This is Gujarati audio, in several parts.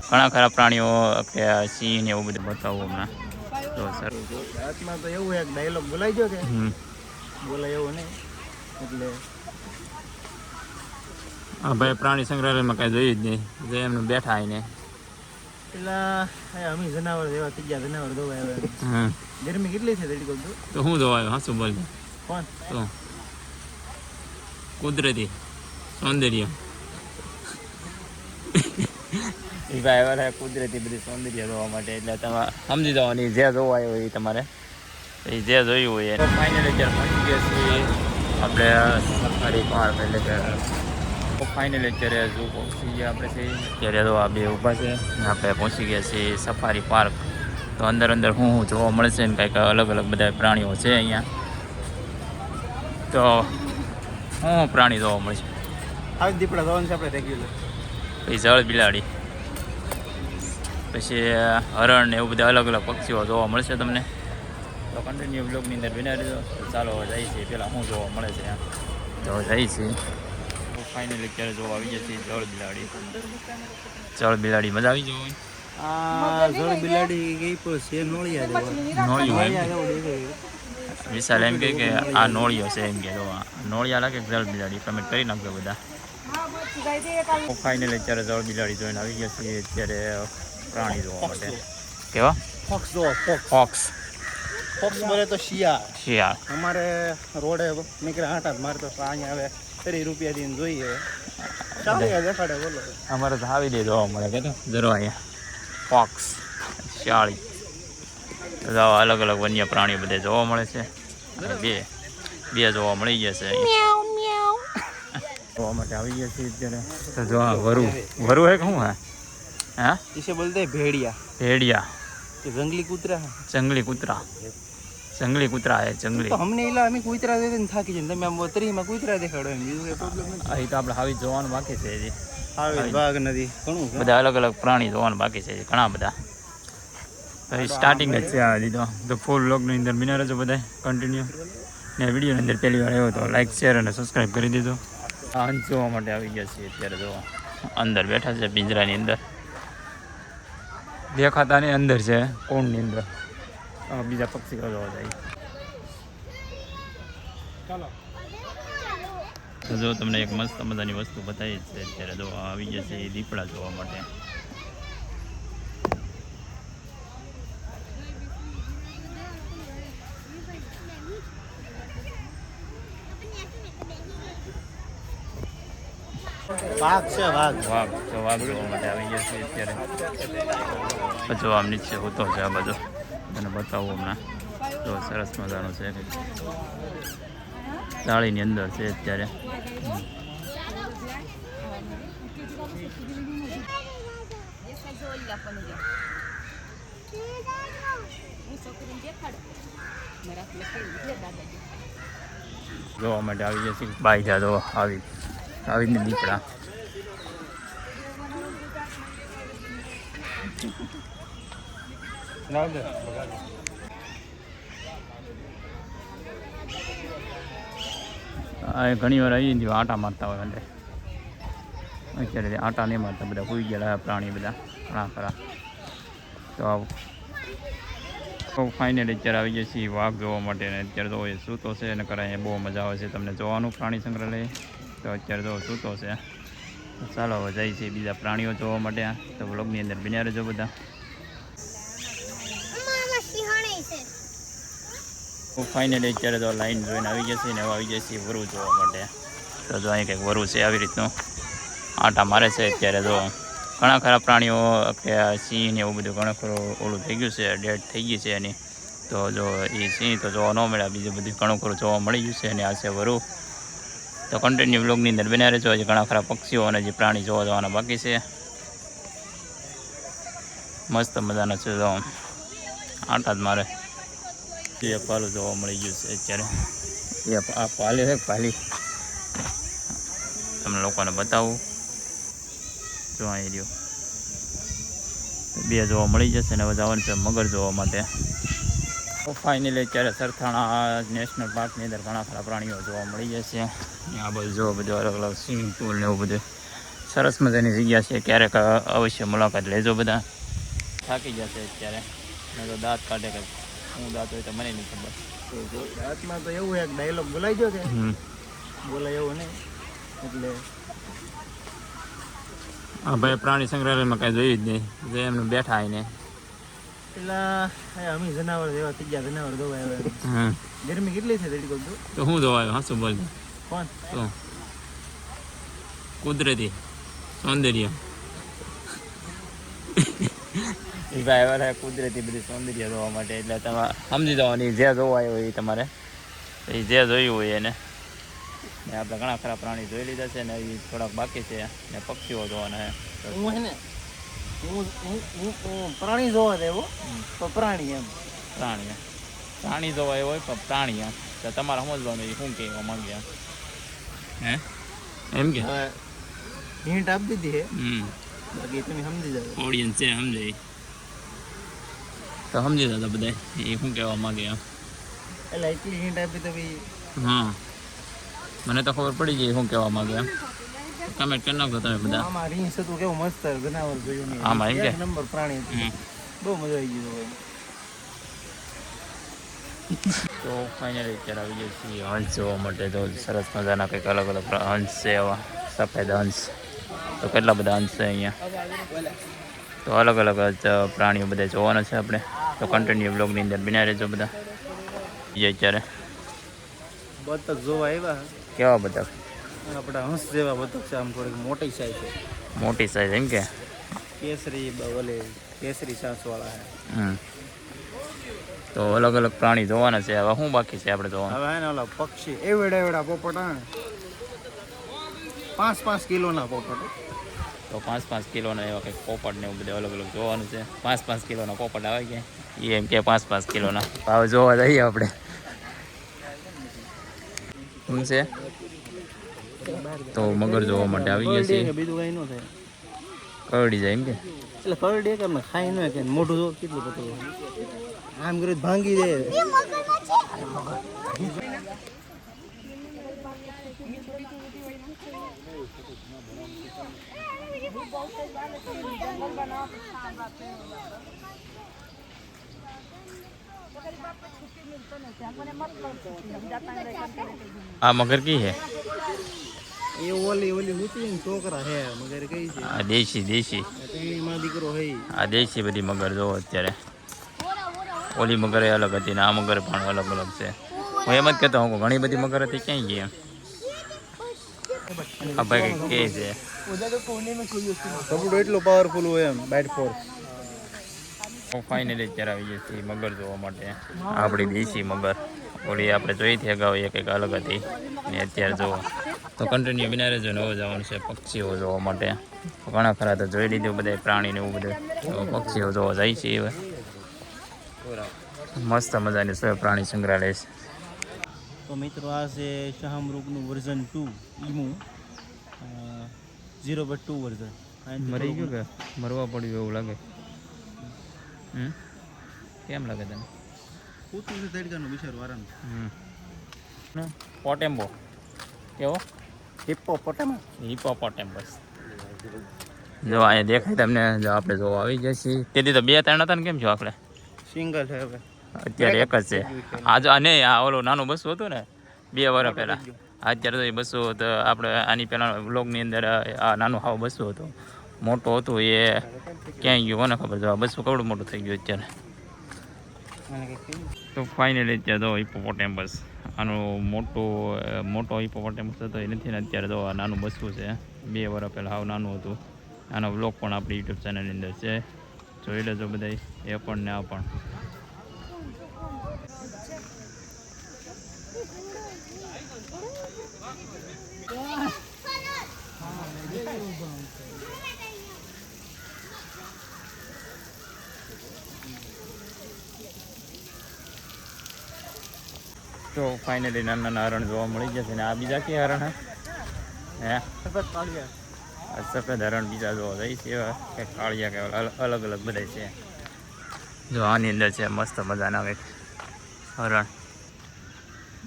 ઘણા ખરા પ્રાણીઓ કે સિંહ ને એવું બધું બતાવવું હમણાં. તો સર ગુજરાતમાં તો એવું એક ડાયલોગ બોલાઈ ગયો કે બોલાય એવું નહીં એટલે હા ભાઈ, પ્રાણી સંગ્રહાલયમાં કાંઈ જોયું જ નહીં, જે એમને બેઠા આવીને પેલા અમે જનાવર જેવા થઈ ગયા, જનાવર જોવા આવ્યા. ગરમી કેટલી છે તડકો તો હું જોવા આવ્યો? હા, શું બોલ કોણ તો કુદરતી સૌંદર્ય એ ભાઈ વાળા કુદરતી બધી સૌંદર્ય જોવા માટે, એટલે તમે સમજી જવાની જે જોવા આવ્યો એ તમારે એ જે જોયું હોય એ ફાઇનલી અત્યારે પહોંચી ગયા છીએ આપણે સફારી પાર્ક, એટલે કે ફાઇનલી અત્યારે જો પહોંચી ગયા આપણે છે અત્યારે તો આ બે ઊભા છે ને આપણે પહોંચી ગયા છીએ સફારી પાર્ક. તો અંદર અંદર શું જોવા મળશે ને કંઈક અલગ અલગ બધા પ્રાણીઓ છે અહીંયા. તો શું પ્રાણી જોવા મળશે? આવી દીપડા જોવાનું છે આપણે રેગ્યુલર. પછી જળ બિલાડી, પછી હરણ ને એવું બધા અલગ અલગ પક્ષીઓ જોવા મળશે તમને. તો કન્ટિન્યુ બ્લોગની અંદર બિના રહેજો. ચાલો જાય છે પહેલાં શું જોવા મળે છે તો જાય છે. ફાઇનલી અત્યારે જોવા આવી જશે જળ બિલાડી. જળ બિલાડી મજા આવી જાય. આ જળ બિલાડી ગઈ પણ છે નોળિયા. વિશાલ એમ કે આ નોળિયો છે, એમ કે જોવા નોળિયા લાગે જળ બિલાડી. કમેન્ટ કરી નાખજો બધા. ફાઇનલી અત્યારે જળ બિલાડી જોઈને આવી ગયા છીએ અત્યારે પ્રાણી જોવા માટે. કેવા? ફોક્સ જો ફોક્સ. ફોક્સ બોલે તો શિયાળ. શિયાળ અમારે રોડે નીકળ્યા આટા મારે તો અહીંયા આવે 30 રૂપિયા દઈને જોઈએ. દેખાડે બોલો અમારે તો આવી દે જોવા મળે કે જરો અહીંયા ફોક્સ, શિયાળી, અલગ અલગ વન્ય પ્રાણીઓ બધે જોવા મળે છે. બે જોવા મળી જશે જોવા માટે આવી ગયા છીએ અત્યારે. તો જો વરુ હે કે શું હે? હા, इसे बोलते हैं भेड़िया. भेड़िया जंगली कूतरा है. जंगली कूतरा. जंगली कूतरा है जंगली. तो हमने इला हमें कूतरा देते ने થાકી જઈને તમે આમ વતરીમાં કૂતરા દેખાડો એમ બીજું કઈ પ્રોબ્લેમ નથી. અહીં તો આપણે હાવી જોવાનું બાકી છે હજી. હાવી વાઘ નથી ઘણું બધા અલગ અલગ પ્રાણી જોવાનું બાકી છે ઘણા બધા. સ્ટાર્ટિંગ જ છે આ હજી તો ફૂલ વ્લોગની અંદર બિના રહેજો બધા કન્ટિન્યુ. ને વિડીયોની અંદર પહેલી વાર આવ્યો તો લાઈક શેર અને સબસ્ક્રાઈબ કરી દીધો. હંસ જોવા માટે આવી ગયા છીએ અત્યારે. જો અંદર બેઠા છે પિંજરાની અંદર, દેખાતા ની અંદર છે કોણની અંદર. બીજા પક્ષીઓ જોવા જાય. તો જો તમને એક મસ્ત મજાની વસ્તુ બતાવી છે અત્યારે. જો આવી જશે એ દીપડા જોવા માટે. વાઘ છે વાઘ. વાઘ તો વાઘ જોવા માટે આવી જશે અત્યારે. જો આમ નીચે હોતો છે આ બધો તને બતાવું હમણાં. તો સરસ મજાનો છે, જાળીની અંદર છે અત્યારે. જોવા માટે આવી જશે બાઈ જા. જો આવીને દીપડા. ઘણી વાર આવી આટા મારતા હોય અંદર. અત્યારે આટા નહીં મારતા, બધા સૂઈ ગયેલા પ્રાણી બધા ઘણા ખરા. તો ફાઇનલી અત્યારે આવી જશે વાઘ જોવા માટે. ને અત્યારે તો એ સૂતો છે અને કરાય બહુ મજા આવે છે તમને જોવાનું પ્રાણી સંગ્રહાલય. તો અત્યારે તો સૂતો છે. ચાલો હવે જાય છે બીજા પ્રાણીઓ જોવા માટે. તો વ્લોગની અંદર બન્યા રહેજો બધા. ફાઇનલી અત્યારે તો લાઈન જોઈને આવી જશે ને આવી જશે વરુ જોવા માટે. તો જો અહીં કંઈક વરુ છે આવી રીતનું આટા મારે છે અત્યારે. જો ઘણા ખરા પ્રાણીઓ કે સિંહ ને એવું બધું ઘણું ખરું ઓલું થઈ ગયું છે, ડેડ થઈ ગઈ છે એની. તો જો એ સિંહ તો જોવા ન મળ્યા, બીજું બધું ઘણું ખરું જોવા મળી ગયું છે. અને આ છે વરુ. તો કન્ટિન્યુ બ્લોગની અંદર બન્યા રહેજો. હજી ઘણા ખરા પક્ષીઓ અને જે પ્રાણી જોવા જવાના બાકી છે. મસ્ત મજાના છે. જો આટા જ મારે. એ પાલું જોવા મળી ગયું છે અત્યારે. આ પાલી છે પાલી, તમને લોકોને બતાવું. જો અહીં રહ્યો બે જોવા મળી જશે ને હવે જવાનું છે મગર જોવા માટે. ફાઇનલી અત્યારે સરથાણા નેશનલ પાર્કની અંદર ઘણા ખરા પ્રાણીઓ જોવા મળી જશે. આ બધું જો બધું અલગ અલગ સ્વિમિંગ પુલ ને એવું બધું સરસ મજાની જગ્યા છે, ક્યારેક અવશ્ય મુલાકાત લેજો બધા. થાકી જશે અત્યારે, મેં તો દાંત કાઢે કે શું દાંત હોય તો મને નહીં ખબર. રાતમાં તો એવું એક ડાયલોગ બોલાઈ ગયો કે બોલાય એવું નહીં એટલે હા ભાઈ, પ્રાણી સંગ્રહાલયમાં કાંઈ જોયું જ નહીં, જે એમને બેઠા આવીને પેલા અમે જનાવર જેવા થઈ ગયા, જનાવર દોવા આવ્યા. ગરમી કેટલી છે તડકો તો શું જોવાયું? હા શું બોલ કોણ તો કુદરતી સૌંદર્ય એ ભાઈ વાળા કુદરતી બધી સૌંદર્ય જોવા માટે, એટલે તમે સમજી જવાની જે જોવા આવ્યો એ તમારે એ જે જોયું હોય એને. ને આપણે ઘણા ખરા પ્રાણી જોઈ લીધા છે ને એ થોડાક બાકી છે, ને પક્ષીઓ જોવાના છે. હું હે ને હું પ્રાણી જોવા દેવો તો પ્રાણી એમ પ્રાણી જોવા આવ્યો હોય પણ પ્રાણી એમ તો તમારે સમજવાનું એ શું કહેવા માંગે હે એમ કે હિન્ટ આપી દીધી હે, બાકી તમે સમજી જાવ. ઓડિયન્સ છે સમજે તો સમજી જતા બધા એ શું કહેવા માંગે એમ. એટલે એટલી હિન્ટ આપી તો ભાઈ હા, મને તો ખબર પડી ગઈ શું કહેવા માંગે એમ. કમેન્ટ કરી નાખો તમે બધા. આમાં રીંછ હતું કેવું મસ્ત જનાવર જોયું નહીં. આમાં એમ કે નંબર પ્રાણી હતું, બહુ મજા આવી ગઈ ભાઈ. તો ફાઇનલી અત્યારે આવી ગયા છીએ હંસ જોવા માટે. તો સરસ મજાના કંઈક અલગ અલગ હંસ છે, એવા સફેદ હંસ. તો કેટલા બધા હંસ છે અહીંયા. તો અલગ અલગ પ્રાણીઓ બધા જોવાના છે આપણે. તો કન્ટિન્યુ બ્લોગની અંદર બિના રહેજો બધા. અત્યારે બતક જોવા આવ્યા. કેવા બતક? આપણા હંસ જેવા બતક છે, આમ થોડીક મોટી સાઈઝ છે. મોટી સાઈઝ એમ કે કેસરી ઓલે કેસરી સાસવાળા છે. તો અલગ અલગ પ્રાણી જોવાના છે. હવે શું બાકી છે આપણે જોવાનું? હવે હે ને ઓલા પક્ષી એવડા પોપટ આવે 5-5 કિલોના પોપટ. તો 5-5 કિલોના એવા કંઈક પોપટ ને એવું બધું અલગ અલગ જોવાનું છે. 5-5 કિલોના પોપટ આવે કે એ એમ કે 5-5 કિલોના. હવે જોવા જઈએ આપણે શું છે. તો મગર જોવા માટે આવી ગયા છીએ. બીજું કઈ ન થાય, કરડી જાય એમ કે. એટલે કરડી કે અમને ખાઈ ન કે મોઢું જો કેટલું બધું આમ કરી ભાંગી જાય. આ મગર કી છે? એ ઓલી હુતી છોકરા હે મગર કઈ છે. આ દેશી માં દીકરો હે. આ દેશી બધી મગર જોવો અત્યારે. ઓલી મગર એ અલગ હતી ને આ મગર પણ અલગ અલગ છે. હું એમ જ કહેતો હું ઘણી બધી મગર હતી, ક્યાંય ગઈ એમ. આ ભાઈ કંઈક કે છે કપડો એટલો પાવરફુલ હોય એમ બાઇટ ફોર્સ. ફાઇનલી અત્યારે આવી જઈએ છીએ મગર જોવા માટે. આપણી દેશી મગર ઓલી આપણે જોઈ હતી અગાઉ એ કંઈક અલગ હતી ને અત્યારે જોવો. તો કન્ટિન્યુ બિના રહેજો ને હવે જવાનું છે પક્ષીઓ જોવા માટે. ઘણા ખરા તો જોઈ લીધું બધા પ્રાણીને એવું બધું. તો પક્ષીઓ જોવા જાય છે હવે. મસ્ત મજાની છે પ્રાણી સંગ્રહાલય છે. તો મિત્રો આ છે શાહમૃગનું વર્ઝન 2 ઈમુ 0.2 વર્ઝન. મરી ગયું કે મરવા પડ્યું એવું લાગે? કેમ લાગે તને? પૂતું છે તડકાનું બિચારું આરામ. પોટેમ્બો કેવો? હિપ્પોપોટેમસ. જો અહીંયા દેખાય તમને. જો આપણે જોવા આવી જાય છીએ. તેથી તો 2-3 હતા ને કેમ છો આપણે? સિંગલ છે હવે, અત્યારે એક જ છે. આજ આ ઓલું નાનું બસું હતું ને 2 વર્ષ પહેલાં. અત્યારે તો એ બસું તો આપણે આની પહેલાં વ્લોગની અંદર આ નાનું હાવ બસું હતું. મોટું હતું એ ક્યાંય ગયું કોને ખબર. જો આ બસું કેવડું મોટું થઈ ગયું અત્યારે. તો ફાઇનલી અત્યારે તો હિપ્પોપોટેમસ આનું મોટો હિપ્પોપોટેમસ હતો એ નથી ને અત્યારે તો આ નાનું બસું છે. 2 વર્ષ પહેલાં હાવ નાનું હતું. આનો વ્લોગ પણ આપણી યુટ્યુબ ચેનલની અંદર છે, જોઈ લેજો બધા એ પણ ને આ પણ. તો ફાઇનલી નાના હરણ જોવા મળી જશે ને આ બીજા કે હરણ હે આ સફેદ હરણ બીજા જોવા જાય છે કે કાળિયા કે અલગ અલગ બધા છે. જો આની અંદર છે મસ્ત મજાના કંઈક હરણ.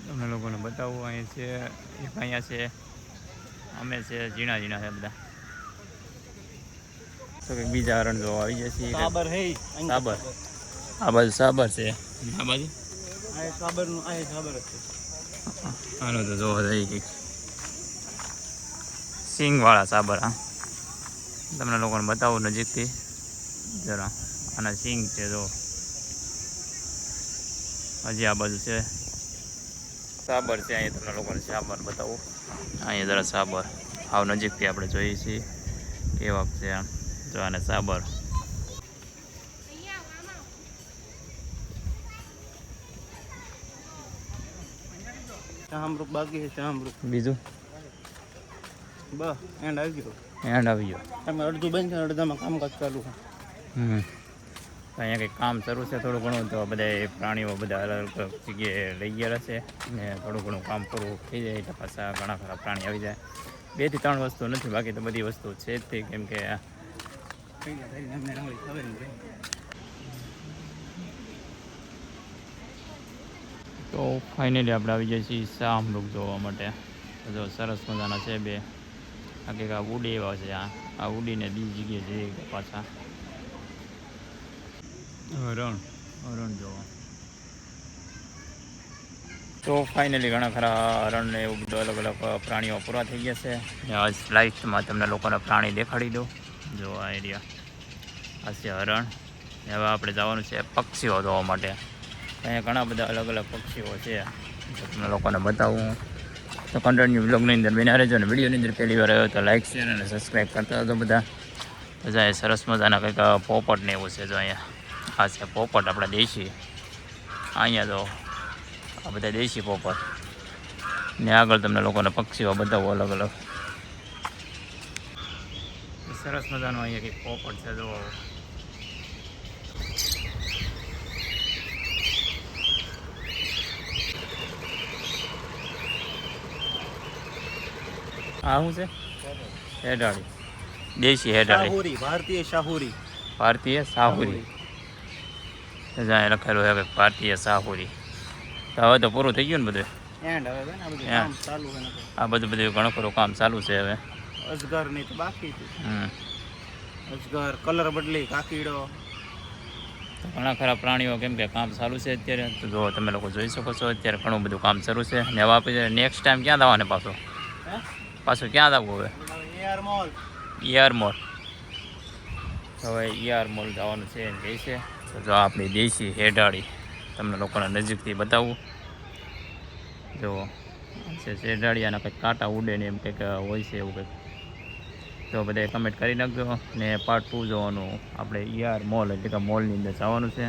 તમને લોકોને બતાવવું અહીં છે. એક અહીંયા છે, અમે છે, ઝીણા ઝીણા છે બધા. તો કંઈક બીજા હરણ જોવા આવી જશે. સાબર હે સાબર. આ બાજુ સાબર છે. આ બાજુ આ સાબરનું આ સાબર છે. આનો તો જોવા જઈએ કંઈક સિંગવાળા સાબર. હા તમને લોકોને બતાવું નજીકથી જરા. આના સિંગ છે જો. હજી આ બાજુ છે સાબર છે. અહીંયા તમને લોકોને સાબર બતાવું. અહીંયા જરા સાબર આવ નજીકથી આપણે જોઈએ છીએ કેવા છે આમ. જો આને સાબર. ચામરૂપ બાકી છે. ચામરૂપ બીજું બસ એન્ડ આવી ગયો. એન્ડ આવી ગયો. તમે અડધું બંધ છે અડધામાં કામકાજ ચાલુ છે. અહીંયા કંઈક કામ શરૂ છે થોડું ઘણું. તો બધા પ્રાણીઓ બધા અલગ અલગ જગ્યાએ લઈ ગયા છે ને થોડું ઘણું કામ પૂરું થઈ જાય તો પાછા ઘણા ખરા પ્રાણી આવી જાય. 2 થી 3 વસ્તુ નથી, બાકી તો બધી વસ્તુ છે જ તે. કેમ કે તો ફાઇનલી આપણે આવી જઈએ છીએ શાહમૃગ જોવા માટે. જો સરસ મજાના છે બે. આ કંઈક આ ઉડી એવા છે. આ ઉડીને બીજી જગ્યાએ જઈએ પાછા. હરણ જોવા. તો ફાઇનલી ઘણા ખરા હરણને એવું બધું અલગ અલગ પ્રાણીઓ પૂરા થઈ ગયા છે. આજ લાઈફમાં તમને લોકોને પ્રાણી દેખાડી દો. જો આ એરિયા આ છે હરણ. હવે આપણે જવાનું છે પક્ષીઓ જોવા માટે. અહીંયા ઘણા બધા અલગ અલગ પક્ષીઓ છે તો તમને લોકોને બતાવું. તો કન્ટિન્યુ બ્લોગની અંદર બિના રહેજો ને વિડીયોની અંદર પહેલી વાર આવ્યો તો લાઈક શેર અને સબસ્ક્રાઈબ કરતા હતો બધા. તો જાય સરસ મજાના કંઈક પોપટ ને એવું છે. જો અહીંયા આ છે પોપટ આપણા દેશી. અહીંયા તો આ બધા દેશી પોપટ ને આગળ તમને લોકોને પક્ષીઓ બતાવો અલગ અલગ. સરસ મજાનો અહીંયા કંઈક પોપટ છે. જો આ શું છે? હેડાળી. દેશી હેડાળી. શાહુરી ભારતીય શાહુરી. ભારતીય સાહુરી. જ્યાં લખેલું છે કે ભારતીય સાહુરી. તો હવે તો પૂરું થઈ ગયું ને બધું. એન્ડ હવે છે ને આ બધું કામ ચાલુ છે ને. આ બધું ઘણું ખરું કામ ચાલુ છે હવે. અજગર ની તો બાકી છે. અજગર કલર બદલી કાકીડો ઘણા ખરા પ્રાણીઓ કેમ કે કામ ચાલુ છે અત્યારે. તો જો તમે લોકો જોઈ શકો છો અત્યારે ઘણું બધું કામ શરૂ છે. ને હવે આપણે નેક્સ્ટ ટાઈમ ક્યાં જવાને પાછું ક્યાં જવું હવે? ER mall. હવે ER મોલ જવાનું છે એમ કહે છે. તો જો આપણી દેશી હેડાળી તમને લોકોને નજીકથી બતાવું. જો છે હેડાળી. આના કંઈક કાંટા ઉડે ને એમ કંઈક હોય છે એવું કંઈક. તો બધા કમેન્ટ કરી નાખજો. ને પાર્ટ 2 જોવાનું આપણે ER મોલ એટલે કે મોલની અંદર જવાનું છે.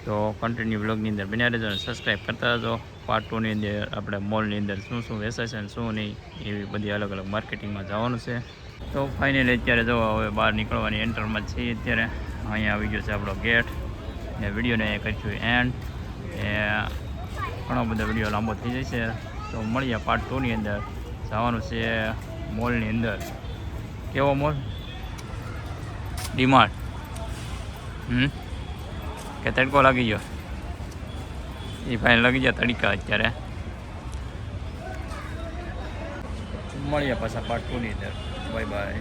તો કન્ટિન્યુ બ્લોગની અંદર બન્યા રહેજો અને સબસ્ક્રાઈબ કરતા રહેજો. પાર્ટ 2ની અંદર આપણે મોલની અંદર શું શું વેચાય છે અને શું નહીં એવી બધી અલગ અલગ માર્કેટિંગમાં જવાનું છે. તો ફાઇનલી અત્યારે જો હવે બહાર નીકળવાની એન્ટરમાં જ છીએ અત્યારે. અહીંયા આવી ગયો છે આપણો ગેટ. ને વિડીયોને કરીશું એન્ડ. એ ઘણો બધો વિડીયો લાંબો થઈ જાય છે. તો મળીએ પાર્ટ 2ની અંદર. જવાનું છે મોલની અંદર. કેવો મોલ? ડીમાર્ટ. કે તડકો લાગી ગયો? એ ફાઇન લાગી ગયા તડકા અત્યારે. મળીએ પાછા પાર્ટ 2ની અંદર. Bye bye.